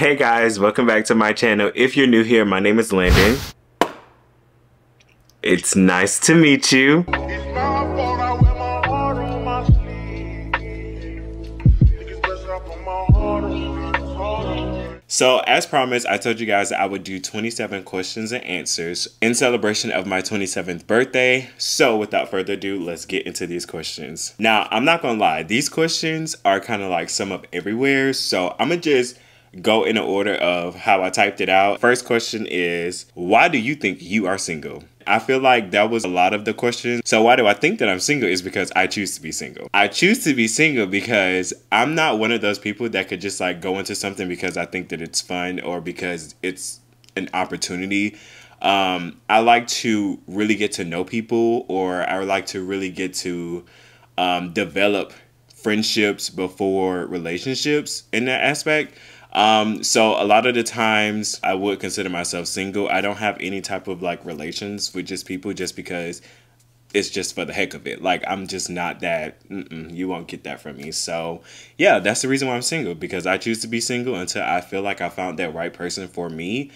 Hey guys, welcome back to my channel. If you're new here, my name is Landon. It's nice to meet you. So as promised, I told you guys that I would do 27 questions and answers in celebration of my 27th birthday. So without further ado, let's get into these questions. Now, I'm not gonna lie, these questions are kind of like sum up everywhere. So I'm gonna just go in the order of how I typed it out. First question is, why do you think you are single? I feel like that was a lot of the questions. So why do I think that I'm single is because I choose to be single. I choose to be single because I'm not one of those people that could just like go into something because I think that it's fun or because it's an opportunity. I like to really get to know people, or I would like to really get to develop friendships before relationships in that aspect. So a lot of the times I would consider myself single. I don't have any type of like relations with just people just because it's just for the heck of it. Like I'm just not that, you won't get that from me. So yeah, that's the reason why I'm single, because I choose to be single until I feel like I found that right person for me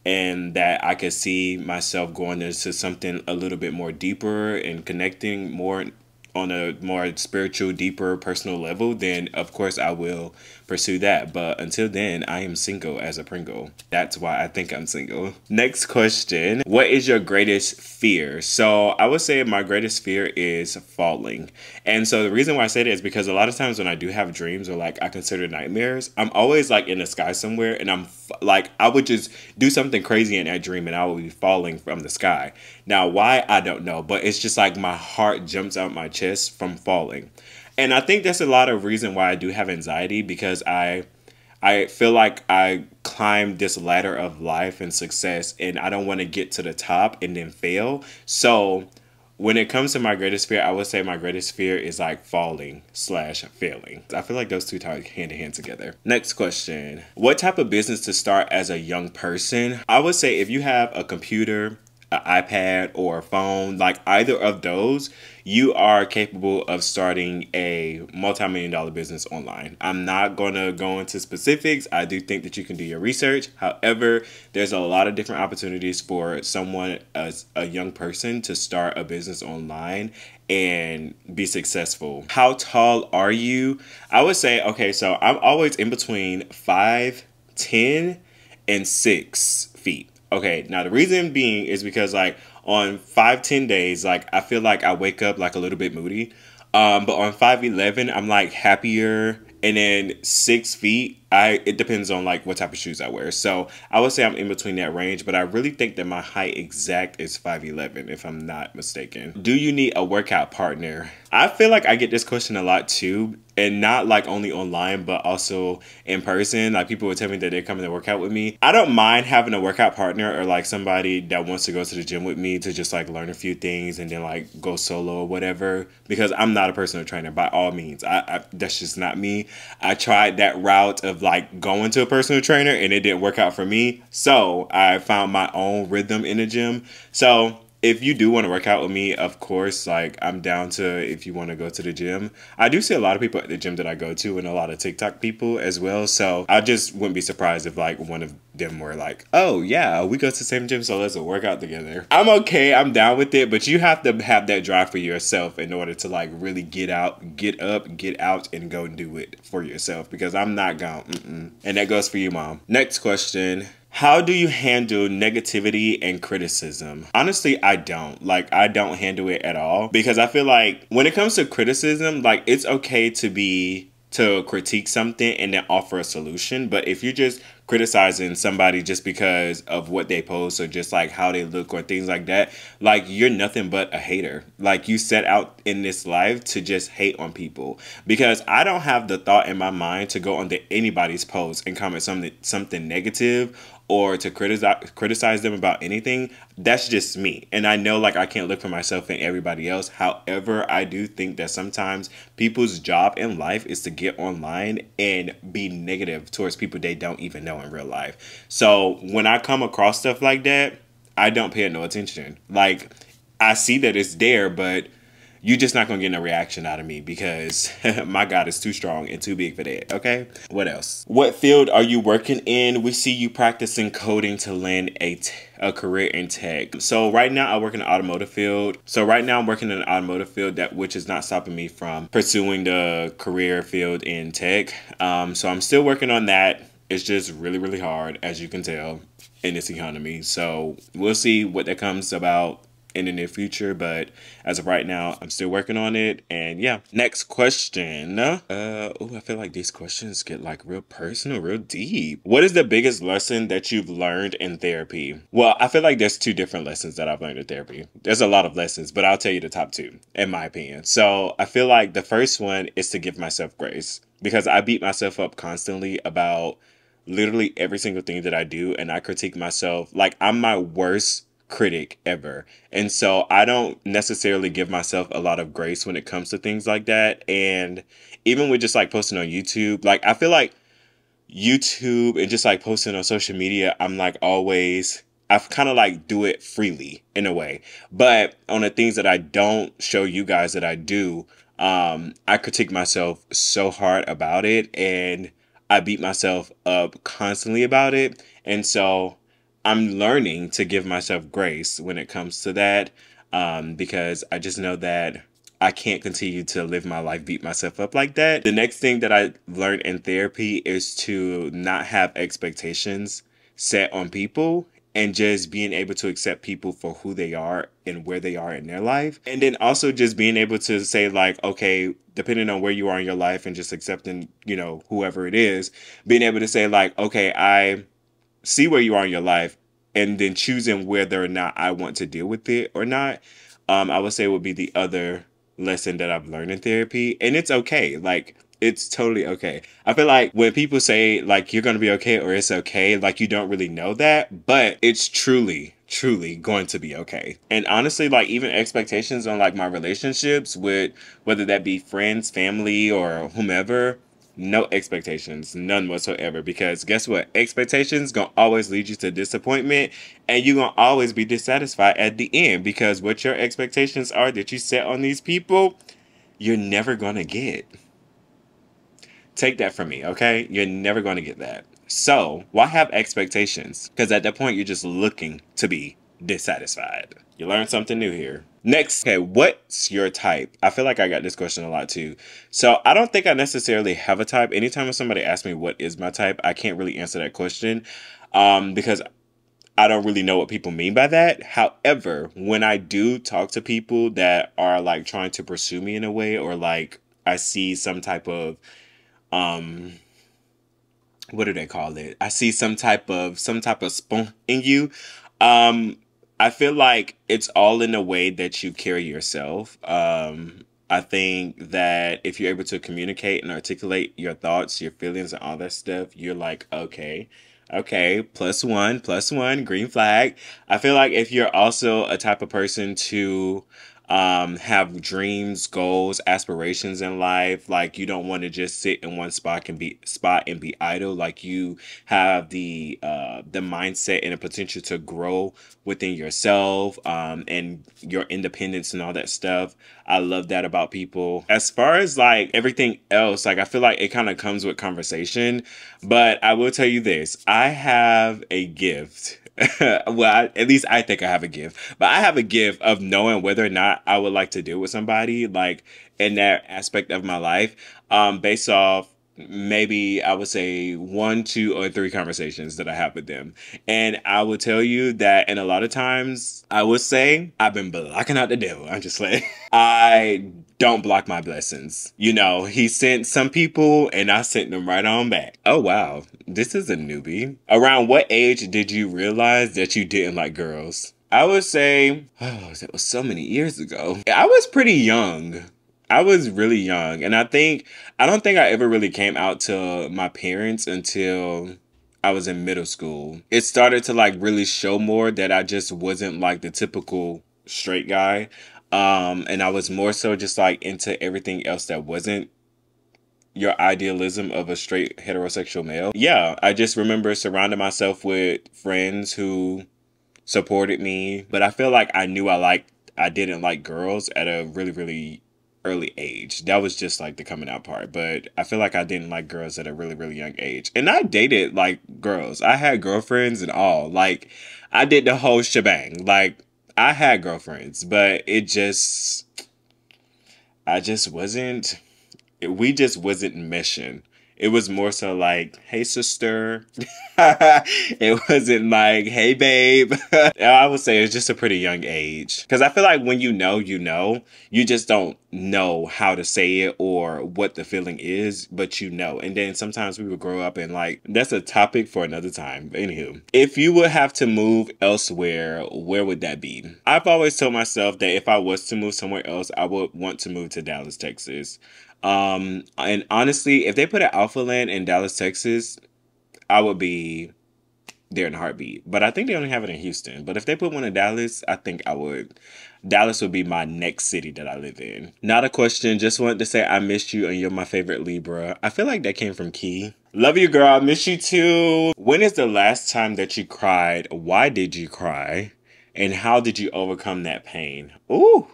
and that I could see myself going into something a little bit more deeper and connecting more on a more spiritual, deeper, personal level. Then of course I will pursue that. But until then, I am single as a Pringle. That's why I think I'm single. Next question. What is your greatest fear? So I would say my greatest fear is falling. And so the reason why I say that is because a lot of times when I do have dreams or like I consider nightmares, I'm always like in the sky somewhere and I'm like, I would just do something crazy in that dream and I would be falling from the sky. Now, why? I don't know, but it's just like my heart jumps out my chest from falling. And I think that's a lot of reason why I do have anxiety, because I feel like I climbed this ladder of life and success and I don't want to get to the top and then fail. So when it comes to my greatest fear, I would say my greatest fear is like falling / failing. I feel like those two tie hand in hand together. Next question. What type of business to start as a young person? I would say if you have a computer, an iPad, or a phone, like either of those, you are capable of starting a multi-million-dollar business online. I'm not going to go into specifics. I do think that you can do your research. However, there's a lot of different opportunities for someone as a young person to start a business online and be successful. How tall are you? I would say, okay, so I'm always in between 5'10" and 6 feet. Okay, now the reason being is because like on 5'10" days, like I feel like I wake up like a little bit moody. But on 5'11", I'm like happier. And then 6 feet, it depends on like what type of shoes I wear. So I would say I'm in between that range, but I really think that my height exact is 5'11", if I'm not mistaken. Do you need a workout partner? I feel like I get this question a lot too, and not like only online, but also in person. Like people would tell me that they're coming to work out with me. I don't mind having a workout partner or like somebody that wants to go to the gym with me to just like learn a few things and then like go solo or whatever, because I'm not a personal trainer by all means. That's just not me. I tried that route of like going to a personal trainer and it didn't work out for me. So I found my own rhythm in the gym. So if you do want to work out with me, of course, like I'm down to if you want to go to the gym. I do see a lot of people at the gym that I go to and a lot of TikTok people as well. So I just wouldn't be surprised if like one of them were like, oh yeah, we go to the same gym, so let's work out together. I'm okay, I'm down with it, but you have to have that drive for yourself in order to like really get out, get up, get out and go and do it for yourself, because I'm not gone. And that goes for you, Mom. Next question. How do you handle negativity and criticism? Honestly, I don't. Like, I don't handle it at all, because I feel like when it comes to criticism, like it's okay to critique something and then offer a solution. But if you're just criticizing somebody just because of what they post or just like how they look or things like that, like you're nothing but a hater. Like you set out in this life to just hate on people, because I don't have the thought in my mind to go onto anybody's post and comment something negative or to criticize them about anything. That's just me. And I know like I can't look for myself in everybody else. However, I do think that sometimes people's job in life is to get online and be negative towards people they don't even know in real life. So when I come across stuff like that, I don't pay no attention. Like I see that it's there, but you just not gonna get no reaction out of me because my God is too strong and too big for that. Okay. What else? What field are you working in? We see you practicing coding to land a career in tech. So right now I work in the automotive field. That which is not stopping me from pursuing the career field in tech. So I'm still working on that. It's just really, really hard, as you can tell, in this economy. So we'll see what that comes about in the near future, but as of right now, I'm still working on it. And yeah, next question. I feel like these questions get like real personal, real deep. What is the biggest lesson that you've learned in therapy? Well, I feel like there's two different lessons that I've learned in therapy. There's a lot of lessons, but I'll tell you the top two, in my opinion. So I feel like the first one is to give myself grace, because I beat myself up constantly about literally every single thing that I do, and I critique myself like I'm my worst critic ever. And so I don't necessarily give myself a lot of grace when it comes to things like that. And even with just like posting on YouTube, like I feel like YouTube and just like posting on social media, I'm like always, I've kind of like do it freely in a way. But on the things that I don't show you guys that I do, I critique myself so hard about it, and I beat myself up constantly about it. And so I'm learning to give myself grace when it comes to that, because I just know that I can't continue to live my life beat myself up like that. The next thing that I learned in therapy is to not have expectations set on people, and just being able to accept people for who they are and where they are in their life. And then also just being able to say like, okay, depending on where you are in your life and just accepting, whoever it is, being able to say like, okay, I see where you are in your life, and then choosing whether or not I want to deal with it or not. I would say would be the other lesson that I've learned in therapy. And it's okay. Like, it's totally okay. I feel like when people say like you're going to be okay or it's okay, like you don't really know that, but it's truly going to be okay. And honestly, like even expectations on like my relationships with whether that be friends, family, or whomever, no expectations, none whatsoever. Because guess what? Expectations gonna always lead you to disappointment, and you're gonna always be dissatisfied at the end, because what your expectations are that you set on these people, you're never gonna get. Take that from me, okay? You're never gonna get that. So why have expectations? Because at that point, you're just looking to be dissatisfied. You learned something new here. Next, okay, what's your type? I feel like I got this question a lot too. So I don't think I necessarily have a type. Anytime when somebody asks me what is my type, I can't really answer that question, because I don't really know what people mean by that. However, when I do talk to people that are like trying to pursue me in a way, or like I see some type of what do they call it? I see some type of spunk in you. I feel like it's all in the way that you carry yourself. I think that if you're able to communicate and articulate your thoughts, your feelings, and all that stuff, you're like, okay, +1, green flag. I feel like if you're also a type of person to have dreams, goals, aspirations in life, like you don't want to just sit in one spot and be idle, like you have the mindset and the potential to grow within yourself, and your independence and all that stuff. I love that about people. As far as like everything else, like I feel like it kind of comes with conversation, but I will tell you this, I have a gift. Well, at least I think I have a gift, but I have a gift of knowing whether or not I would like to deal with somebody, like in that aspect of my life, based off maybe I would say 1, 2, or 3 conversations that I have with them. And I will tell you that, and a lot of times I would say I've been blocking out the devil. I'm just like, I don't block my blessings. He sent some people and I sent them right on back. Oh, wow. This is a newbie. Around what age did you realize that you didn't like girls? I would say, that was so many years ago. I was pretty young. I was really young. And I don't think I ever really came out to my parents until I was in middle school. It started to like really show more that I just wasn't like the typical straight guy. And I was more so just like into everything else that wasn't your idealism of a straight heterosexual male. Yeah, I just remember surrounding myself with friends who supported me, but I feel like I knew I I didn't like girls at a really, really early age. That was just like the coming out part. But I feel like I didn't like girls at a really, really young age. And I dated like girls. I had girlfriends and all. Like, I did the whole shebang. Like, I had girlfriends, but I just wasn't, we just wasn't meshing. It was more so like, hey, sister. It wasn't like, hey, babe. I would say it's just a pretty young age. Because I feel like when you know, you just don't know how to say it or what the feeling is, but you know. And then sometimes we would grow up and like, that's a topic for another time. But anywho, if you would have to move elsewhere, where would that be? I've always told myself that if I was to move somewhere else, I would want to move to Dallas, Texas. And honestly, if they put an Alpha Land in Dallas, Texas, I would be there in a heartbeat. But I think they only have it in Houston. But if they put one in Dallas, I think I would. Dallas would be my next city that I live in. Not a question. Just wanted to say I missed you and you're my favorite Libra. I feel like that came from Key. Love you, girl. I miss you too. When is the last time that you cried? Why did you cry? And how did you overcome that pain? Ooh.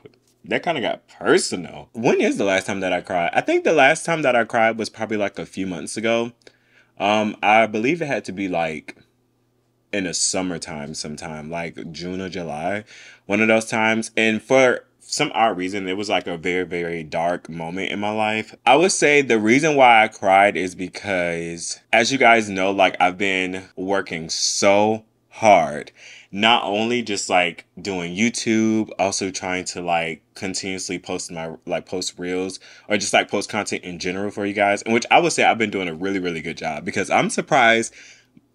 That kind of got personal. When is the last time that I cried? I think the last time that I cried was probably like a few months ago. I believe it had to be like in the summertime sometime, like June or July. One of those times. And for some odd reason, it was like a very, very dark moment in my life. I would say the reason why I cried is because, as you guys know, like I've been working so hard. Not only just like doing YouTube, also trying to like continuously post post reels or just like post content in general for you guys. In which I would say I've been doing a really, really good job because I'm surprised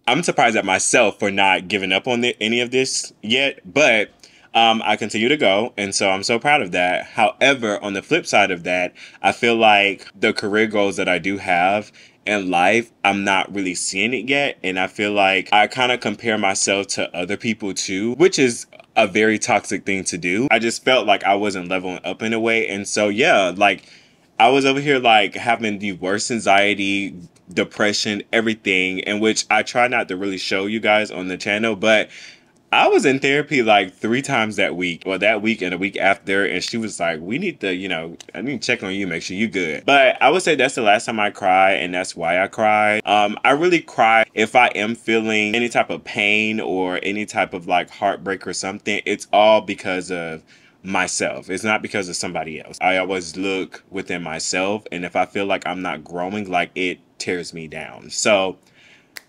at myself for not giving up on any of this yet. But I continue to go, and so I'm so proud of that. However, on the flip side of that, I feel like the career goals that I do have in life, I'm not really seeing it yet, and I feel like I kind of compare myself to other people too, which is a very toxic thing to do. I just felt like I wasn't leveling up in a way, and so yeah, like I was over here like having the worst anxiety, depression, everything, in which I try not to really show you guys on the channel, but I was in therapy like 3 times that week, or that week and a week after, and she was like, we need to, I need to check on you, make sure you good. But I would say that's the last time I cried, and that's why I cried. I really cry if I am feeling any type of pain or any type of like heartbreak or something. It's all because of myself. It's not because of somebody else. I always look within myself, and if I feel like I'm not growing, like it tears me down. So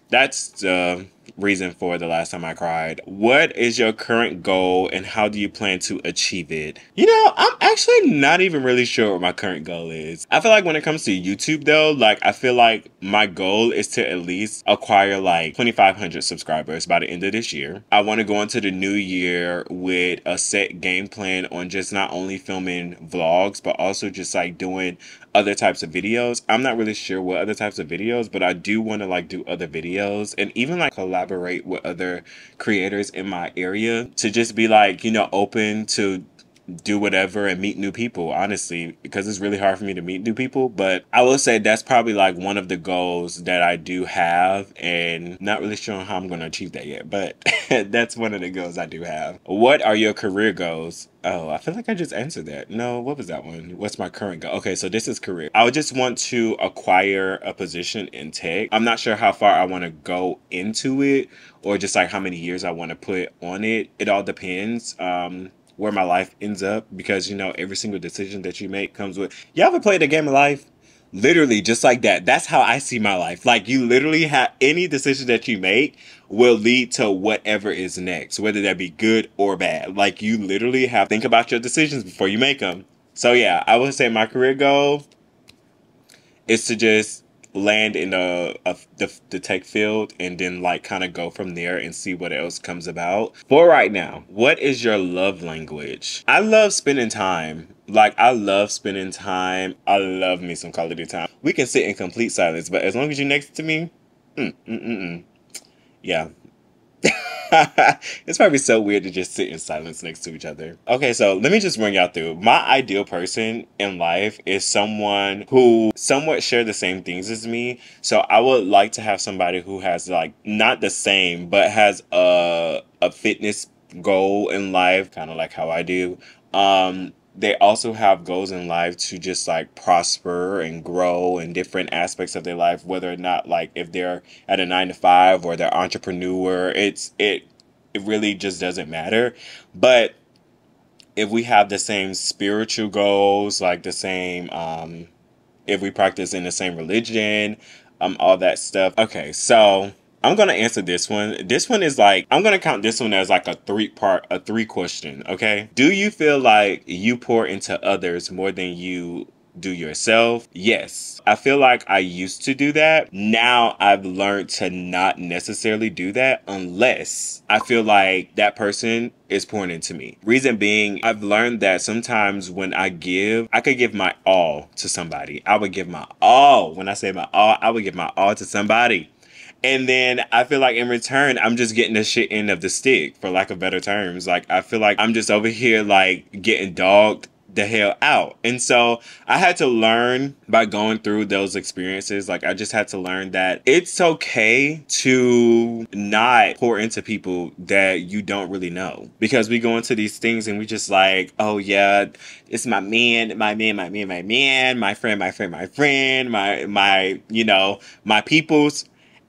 that's the reason for the last time I cried. What is your current goal and how do you plan to achieve it? I'm actually not even really sure what my current goal is. I feel like when it comes to YouTube though, like I feel like my goal is to at least acquire like 2,500 subscribers by the end of this year. I want to go into the new year with a set game plan on just not only filming vlogs, but also just like doing other types of videos. I'm not really sure what other types of videos, but I do want to like do other videos and even like collaborate with other creators in my area to just be like, open to do whatever and meet new people, honestly, because it's really hard for me to meet new people. But I will say that's probably like one of the goals that I do have, and not really sure how I'm going to achieve that yet, but that's one of the goals I do have. What are your career goals? Oh, I feel like I just answered that. No, what was that one? What's my current goal? Okay, so this is career. I would just want to acquire a position in tech. I'm not sure how far I want to go into it or just like how many years I want to put on it. It all depends. Where my life ends up, because every single decision that you make comes with, you ever played a game of life? Literally just like that. That's how I see my life. Like, you literally have any decision that you make will lead to whatever is next, whether that be good or bad. Like, you literally have to think about your decisions before you make them. So yeah, I would say my career goal is to just land in the tech field and then like kind of go from there and see what else comes about. For right now, what is your love language? I love spending time. Like, I love spending time. I love me some quality time. We can sit in complete silence, but as long as you're next to me, yeah. It's probably so weird to just sit in silence next to each other. Okay, so let me just run y'all through. My ideal person in life is someone who somewhat share the same things as me. So I would like to have somebody who has like not the same, but has a fitness goal in life, kind of like how I do. They also have goals in life to just like prosper and grow in different aspects of their life, whether or not like if they're at a 9 to 5 or they're entrepreneur, it really just doesn't matter. But if we have the same spiritual goals, like the same, if we practice in the same religion, all that stuff. Okay, so I'm gonna answer this one. This one is like, I'm gonna count this one as like a three question. Okay, do you feel like you pour into others more than you do yourself? Yes. I feel like I used to do that. Now I've learned to not necessarily do that unless I feel like that person is pouring into me. Reason being, I've learned that sometimes when I give, I could give my all to somebody. I would give my all. When I say my all, I would give my all to somebody. And then I feel like in return, I'm just getting the shit end of the stick, for lack of better terms. Like, I feel like I'm just over here, like, getting dogged the hell out. And so I had to learn by going through those experiences. Like, I just had to learn that it's okay to not pour into people that you don't really know. Because we go into these things and we just like, oh yeah, it's my man, my man, my man, my man, my friend, my friend, my friend, my, you know, my peoples.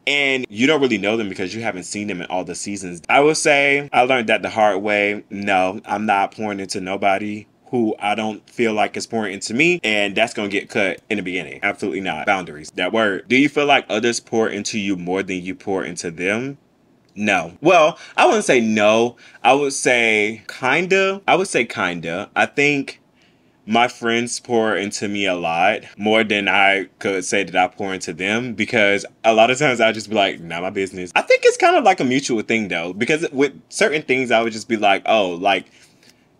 And you don't really know them because you haven't seen them in all the seasons. I would say I learned that the hard way. No, I'm not pouring into nobody who I don't feel like is pouring into me, and that's gonna get cut in the beginning. Absolutely not. Boundaries. That word. Do you feel like others pour into you more than you pour into them? No. Well, I wouldn't say no. I would say kinda. I think my friends pour into me a lot more than I could say that I pour into them, because a lot of times I'll just be like, not my business. I think it's kind of like a mutual thing though, because with certain things I would just be like, oh, like,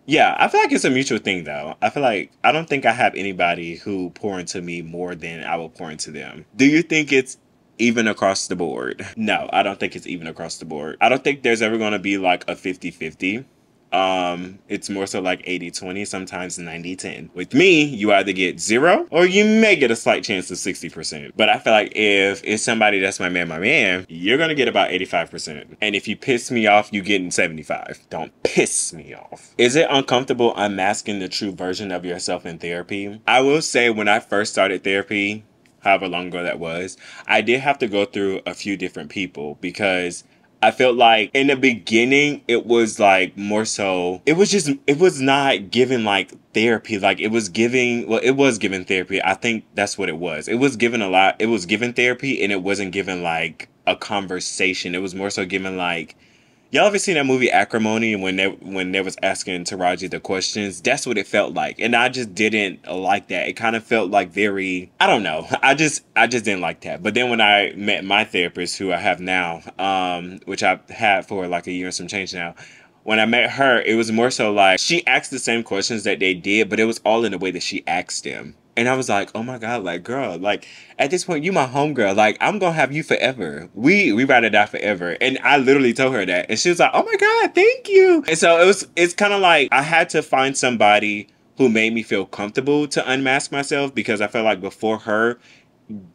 yeah, I feel like it's a mutual thing though. I feel like I don't think I have anybody who pour into me more than I will pour into them. Do you think it's even across the board? No, I don't think it's even across the board. I don't think there's ever going to be like a 50-50. It's more so like 80-20, sometimes 90-10. With me, you either get 0 or you may get a slight chance of 60%. But I feel like if it's somebody that's my man, you're gonna get about 85%. And if you piss me off, you getting 75. Don't piss me off. Is it uncomfortable unmasking the true version of yourself in therapy? I will say when I first started therapy, however long ago that was, I did have to go through a few different people, because I felt like in the beginning, it was like more so, it was not giving like therapy. Like it was giving therapy. I think that's what it was. It was given a lot. It was given therapy, and it wasn't given like a conversation. It was more so given like, y'all ever seen that movie Acrimony, when they was asking Taraji the questions? That's what it felt like. And I just didn't like that. It kind of felt like very, I don't know. I just didn't like that. But then when I met my therapist, who I have now, which I've had for like a year and some change now, when I met her, it was more so like she asked the same questions that they did, but it was all in the way that she asked them. And I was like, oh my God, like, girl, like, at this point, you my homegirl. Like, I'm going to have you forever. We ride or die forever. And I literally told her that. And she was like, oh my God, thank you. And so it's kind of like I had to find somebody who made me feel comfortable to unmask myself, because I felt like before her,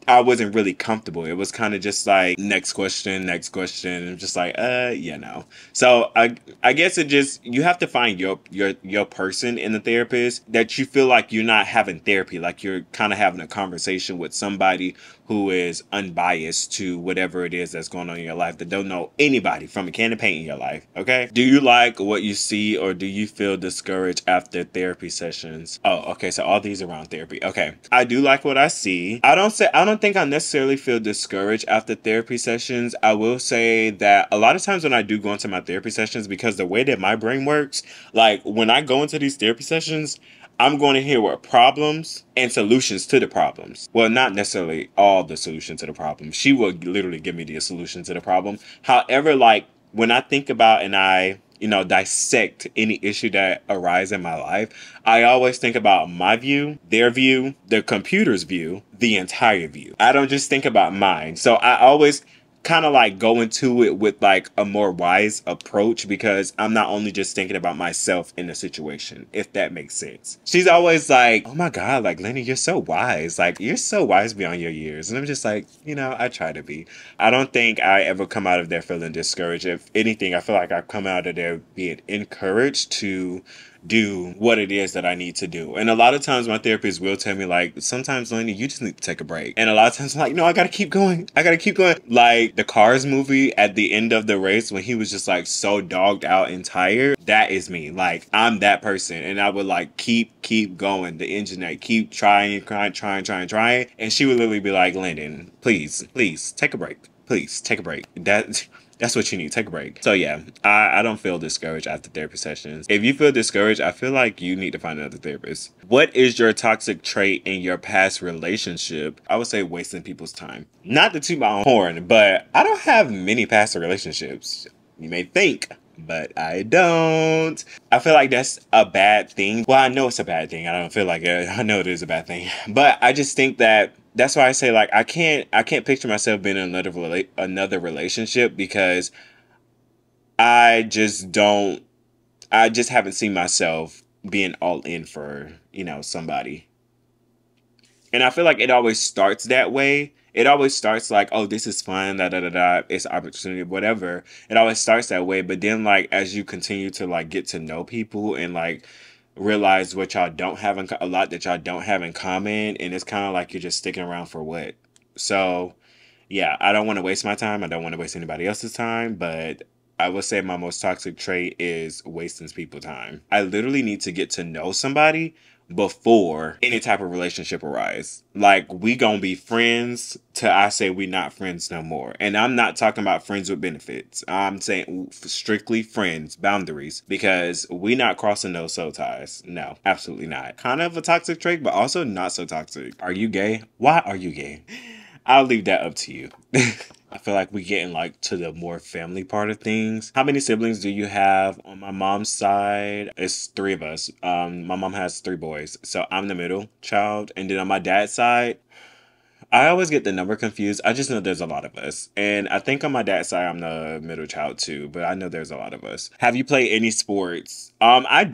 I wasn't really comfortable. It was kind of just like next question. I'm just like, yeah, no. So I guess it just, you have to find your person in the therapist that you feel like you're not having therapy, like you're kind of having a conversation with somebody who is unbiased to whatever it is that's going on in your life, that don't know anybody from a can of paint in your life. Okay. Do you like what you see, or do you feel discouraged after therapy sessions? Oh, okay. So all these around therapy. Okay. I do like what I see. I don't think I necessarily feel discouraged after therapy sessions. I will say that a lot of times when I do go into my therapy sessions, because the way that my brain works, like when I go into these therapy sessions, I'm going to hear what problems and solutions to the problems. Well, not necessarily all the solution to the problem. She will literally give me the solution to the problem. However, like when I think about and I, dissect any issue that arises in my life, I always think about my view, their view, the computer's view, the entire view. I don't just think about mine. So I always kind of like go into it with like a more wise approach, because I'm not only just thinking about myself in the situation, if that makes sense. She's always like, oh my God, like, Lenny, you're so wise. Like, you're so wise beyond your years. And I'm just like, I try to be. I don't think I ever come out of there feeling discouraged. If anything, I feel like I come out of there being encouraged to do what it is that I need to do. And a lot of times my therapist will tell me like, sometimes Landon, you just need to take a break. And a lot of times I'm like, no, I gotta keep going. I gotta keep going. Like the Cars movie at the end of the race when he was just like so dogged out and tired. That is me. Like I'm that person. And I would like keep going. The engine that keep trying. And she would literally be like, Landon, please take a break. Please take a break. That's what you need. Take a break. So yeah, I don't feel discouraged after therapy sessions. If you feel discouraged, I feel like you need to find another therapist. What is your toxic trait in your past relationship? I would say wasting people's time. Not to toot my own horn, but I don't have many past relationships. You may think, but I don't. I feel like that's a bad thing. Well, I know it's a bad thing. I don't feel like it. I know it is a bad thing. But I just think that that's why I say like I can't picture myself being in another relationship because I just haven't seen myself being all in for, somebody. And I feel like it always starts that way. It always starts like, oh, this is fun, it's opportunity, whatever. It always starts that way. But then like as you continue to like get to know people and like realize what y'all don't have a lot that y'all don't have in common, and it's kind of like you're just sticking around for what. So yeah, I don't want to waste my time. I don't want to waste anybody else's time, but I would say my most toxic trait is wasting people's time. I literally need to get to know somebody before any type of relationship arise. Like we gonna be friends till I say we not friends no more. And I'm not talking about friends with benefits. I'm saying strictly friends, boundaries, because we not crossing those soul ties. No, absolutely not. Kind of a toxic trait, but also not so toxic. Are you gay? Why are you gay? I'll leave that up to you. I feel like we getting like to the more family part of things. How many siblings do you have? On my mom's side, it's 3 of us. My mom has 3 boys, so I'm the middle child. And then on my dad's side, I always get the number confused. I just know there's a lot of us. And I think on my dad's side, I'm the middle child too, but I know there's a lot of us. Have you played any sports? I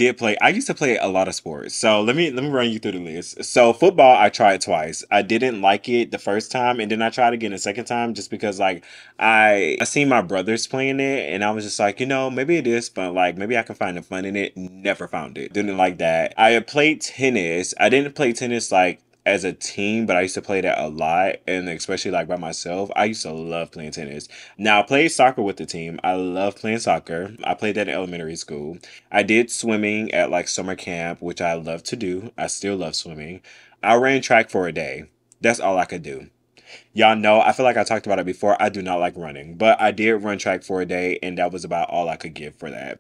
used to play a lot of sports. So let me run you through the list. So football, I tried twice. I didn't like it the first time, and then I tried again the second time just because like I seen my brothers playing it, and I was just like, maybe it is fun. Like maybe I can find the fun in it. Never found it. Didn't like that. I had played tennis. I didn't play tennis like as a team, but I used to play that a lot, and especially like by myself. I used to love playing tennis. Now I played soccer with the team. I love playing soccer. I played that in elementary school. I did swimming at like summer camp, which I love to do. I still love swimming. I ran track for a day. That's all I could do. Y'all know, I feel like I talked about it before. I do not like running, but I did run track for a day, and that was about all I could give for that.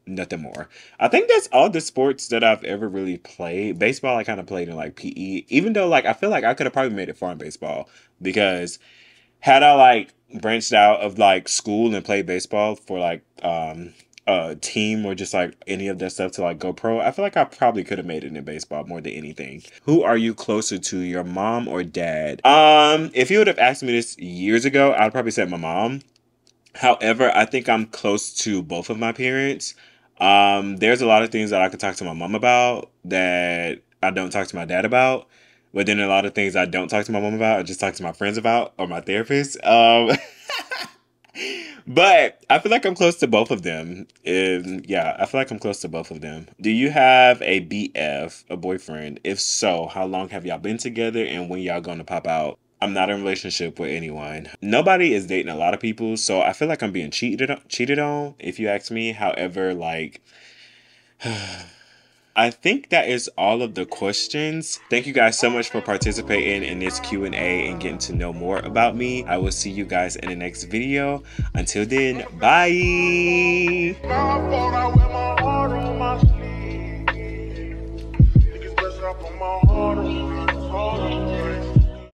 Nothing more. I think that's all the sports that I've ever really played. Baseball, I kind of played in like PE, even though like I feel like I could have probably made it far in baseball because had I like branched out of like school and played baseball for like a team or just like any of that stuff to like go pro, I feel like I probably could have made it in baseball more than anything. Who are you closer to, your mom or dad? If you would have asked me this years ago, I'd probably say my mom. However, I think I'm close to both of my parents. There's a lot of things that I could talk to my mom about that I don't talk to my dad about. But then a lot of things I don't talk to my mom about, I just talk to my friends about or my therapist. But I feel like I'm close to both of them. Yeah, I feel like I'm close to both of them. Do you have a BF, a boyfriend? If so, how long have y'all been together and when y'all gonna pop out? I'm not in a relationship with anyone. Nobody is dating a lot of people, so I feel like I'm being cheated on, if you ask me. However, like... I think that is all of the questions. Thank you guys so much for participating in this Q&A and getting to know more about me. I will see you guys in the next video. Until then, bye!